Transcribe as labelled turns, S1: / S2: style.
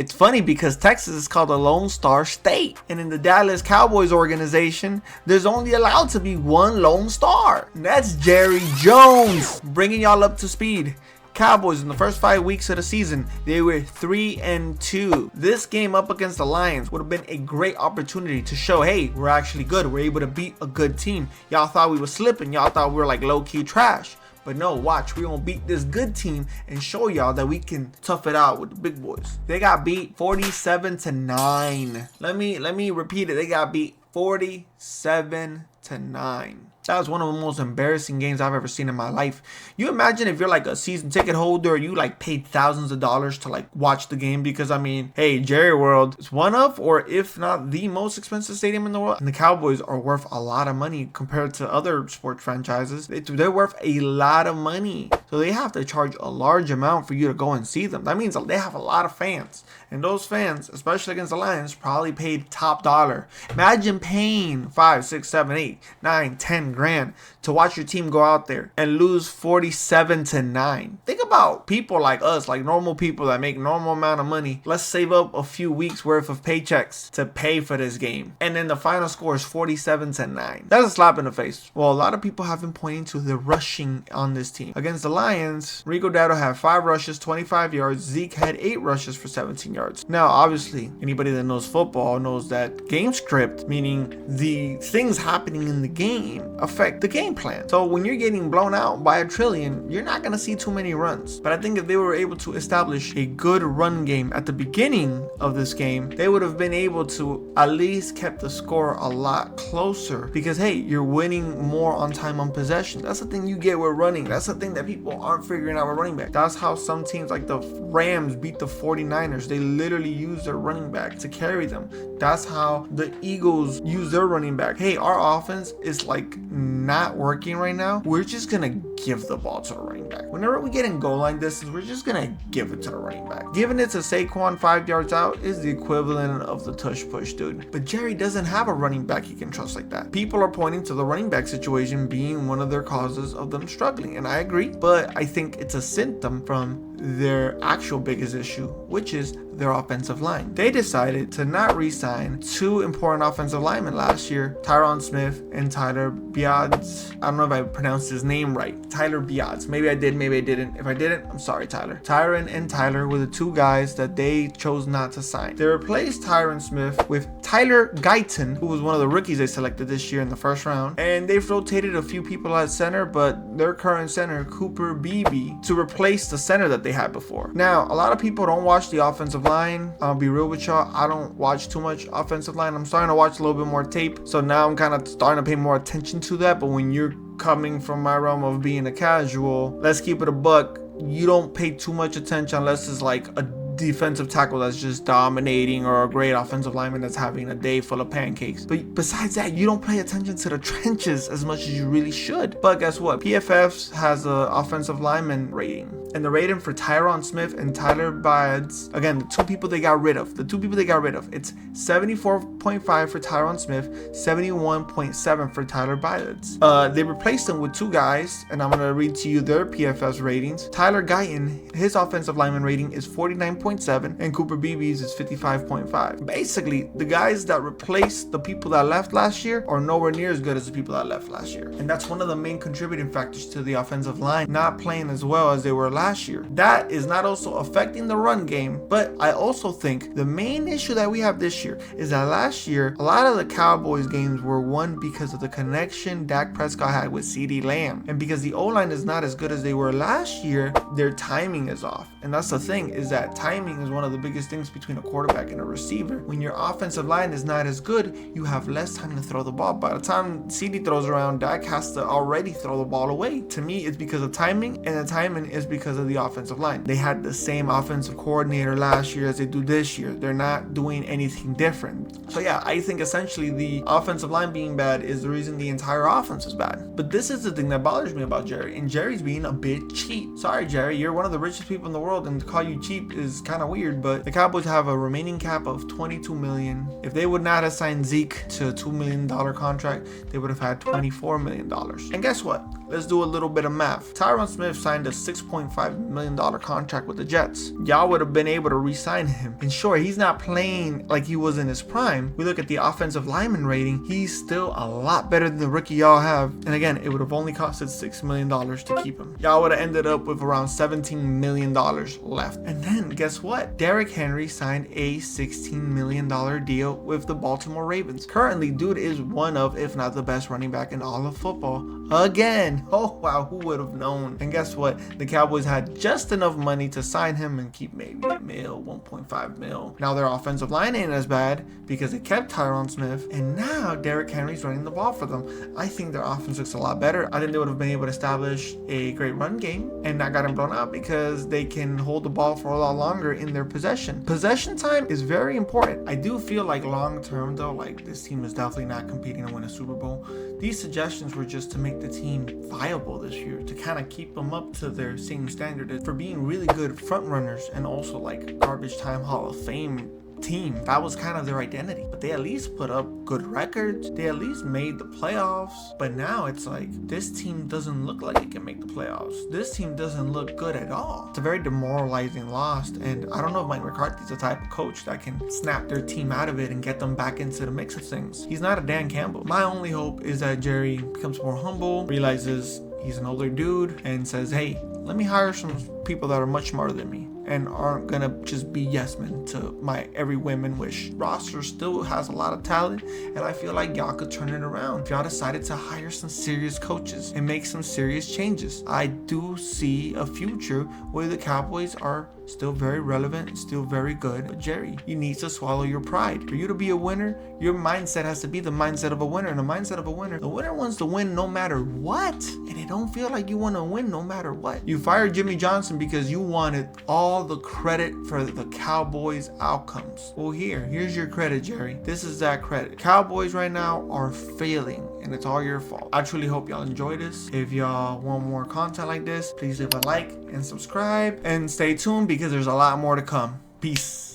S1: It's funny because Texas is called a Lone Star State. And in the Dallas Cowboys organization, there's only allowed to be one Lone Star. And that's Jerry Jones. Bringing y'all up to speed. Cowboys in the first 5 weeks of the season, they were 3-2. This game up against the Lions would have been a great opportunity to show, hey, we're actually good. We're able to beat a good team. Y'all thought we were slipping. Y'all thought we were like low-key trash. But no, watch, we gonna beat this good team and show y'all that we can tough it out with the big boys. They got beat 47-9. Let me repeat it. They got beat 47-9. That was one of the most embarrassing games I've ever seen in my life. You imagine if you're like a season ticket holder, you like paid thousands of dollars to like watch the game, because I mean, hey, Jerry World is one of, or if not the most expensive stadium in the world. And the Cowboys are worth a lot of money compared to other sports franchises. They're worth a lot of money. So they have to charge a large amount for you to go and see them. That means they have a lot of fans. And those fans, especially against the Lions, probably paid top dollar. Imagine paying 5, 6, 7, 8, 9, 10 grand to watch your team go out there and lose 47-9. Think about people like us, like normal people that make normal amount of money. Let's save up a few weeks worth of paychecks to pay for this game. And then the final score is 47-9. That's a slap in the face. Well, a lot of people have been pointing to the rushing on this team. Against the Lions, Rico Dowdle had 5 rushes, 25 yards. Zeke had 8 rushes for 17 yards. Now, obviously, anybody that knows football knows that game script, meaning the things happening in the game, affect the game plan. So when you're getting blown out by 1 trillion, you're not going to see too many runs. But I think if they were able to establish a good run game at the beginning of this game, they would have been able to at least kept the score a lot closer, because hey, you're winning more on time on possession. That's the thing you get with running. That's the thing that people aren't figuring out with running back. That's how some teams like the Rams beat the 49ers. They literally use their running back to carry them. That's how the Eagles use their running back. Hey, our offense is like not working right now. We're just gonna give the ball to the running back. Whenever we get in goal line distance, we're just gonna give it to the running back. Giving it to Saquon 5 yards out is the equivalent of the tush push, dude. But Jerry doesn't have a running back he can trust like that. People are pointing to the running back situation being one of their causes of them struggling, and I agree, but I think it's a symptom from their actual biggest issue, which is their offensive line. They decided to not re-sign 2 important offensive linemen last year, Tyron Smith and Tyler Biadasz. I don't know if I pronounced his name right. Tyler Biadasz. Maybe I did, maybe I didn't. If I didn't, I'm sorry, Tyler. Tyron and Tyler were the 2 guys that they chose not to sign. They replaced Tyron Smith with Tyler Guyton, who was one of the rookies they selected this year in the first round. And they've rotated a few people at center, but their current center, Cooper Beebe, to replace the center that they had before. Now, a lot of people don't watch the offensive line. I'll be real with y'all. I don't watch too much offensive line. I'm starting to watch a little bit more tape. So now I'm kind of starting to pay more attention to that. But when you're coming from my realm of being a casual, let's keep it a buck. You don't pay too much attention unless it's like a defensive tackle that's just dominating, or a great offensive lineman that's having a day full of pancakes. But besides that, you don't pay attention to the trenches as much as you really should. But guess what? PFF has an offensive lineman rating, and the rating for Tyron Smith and Tyler Biadasz, again, the 2 people they got rid of, it's 74.5 for Tyron Smith, 71.7 for Tyler Biadasz. They replaced them with 2 guys, and I'm going to read to you their PFF ratings. Tyler Guyton, his offensive lineman rating is 49.7, and Cooper Beebe's is 55.5. Basically, the guys that replaced the people that left last year are nowhere near as good as the people that left last year. And that's one of the main contributing factors to the offensive line not playing as well as they were last year. That is not also affecting the run game, but I also think the main issue that we have this year is that last year, a lot of the Cowboys games were won because of the connection Dak Prescott had with CeeDee Lamb. And because the O-line is not as good as they were last year, their timing is off. And that's the thing, is that timing is one of the biggest things between a quarterback and a receiver. When your offensive line is not as good, you have less time to throw the ball. By the time CeeDee throws around, Dak has to already throw the ball away. To me, it's because of timing, and the timing is because of the offensive line. They had the same offensive coordinator last year as they do this year. They're not doing anything different. So yeah, I think essentially the offensive line being bad is the reason the entire offense is bad. But this is the thing that bothers me about Jerry, and Jerry's being a bit cheap. Sorry, Jerry, you're one of the richest people in the world, and to call you cheap is kind of weird, but the Cowboys have a remaining cap of $22 million. If they would not have signed Zeke to a $2 million contract, they would have had $24 million. And guess what? Let's do a little bit of math. Tyron Smith signed a $6.5 million contract with the Jets. Y'all would have been able to re-sign him. And sure, he's not playing like he was in his prime. We look at the offensive lineman rating, he's still a lot better than the rookie y'all have. And again, it would have only costed $6 million to keep him. Y'all would have ended up with around $17 million left. And then guess what? Derrick Henry signed a $16 million deal with the Baltimore Ravens. Currently, dude is one of, if not the best running back in all of football. Again. Oh wow, who would have known? And guess what? The Cowboys had just enough money to sign him and keep maybe $1 mil, 1.5 mil. Now their offensive line ain't as bad because they kept Tyron Smith, and now Derrick Henry's running the ball for them. I think their offense looks a lot better. I think they would have been able to establish a great run game and not gotten blown out because they can hold the ball for a lot longer in their possession. Possession time is very important. I do feel like long term though, like this team is definitely not competing to win a Super Bowl. These suggestions were just to make the team viable this year, to kind of keep them up to their same standard for being really good front runners and also like garbage time Hall of Fame team. That was kind of their identity, but they at least put up good records. They at least made the playoffs. But now it's like this team doesn't look like it can make the playoffs. This team doesn't look good at all. It's a very demoralizing loss, and I don't know if Mike McCarthy's the type of coach that can snap their team out of it and get them back into the mix of things. He's not a Dan Campbell. My only hope is that Jerry becomes more humble, realizes he's an older dude, and says, hey, let me hire some people that are much smarter than me and aren't gonna just be yes men to my every whim and wish. Roster still has a lot of talent, and I feel like y'all could turn it around if y'all decided to hire some serious coaches and make some serious changes. I do see a future where the Cowboys are still very relevant, still very good. But Jerry, you need to swallow your pride. For you to be a winner, your mindset has to be the mindset of a winner. And the mindset of a winner, the winner wants to win no matter what. And it don't feel like you want to win no matter what. You fired Jimmy Johnson because you wanted all the credit for the Cowboys' outcomes. Well, here's your credit, Jerry. This is that credit. Cowboys right now are failing, and it's all your fault. I truly hope y'all enjoy this. If y'all want more content like this, please leave a like and subscribe and stay tuned because there's a lot more to come. Peace.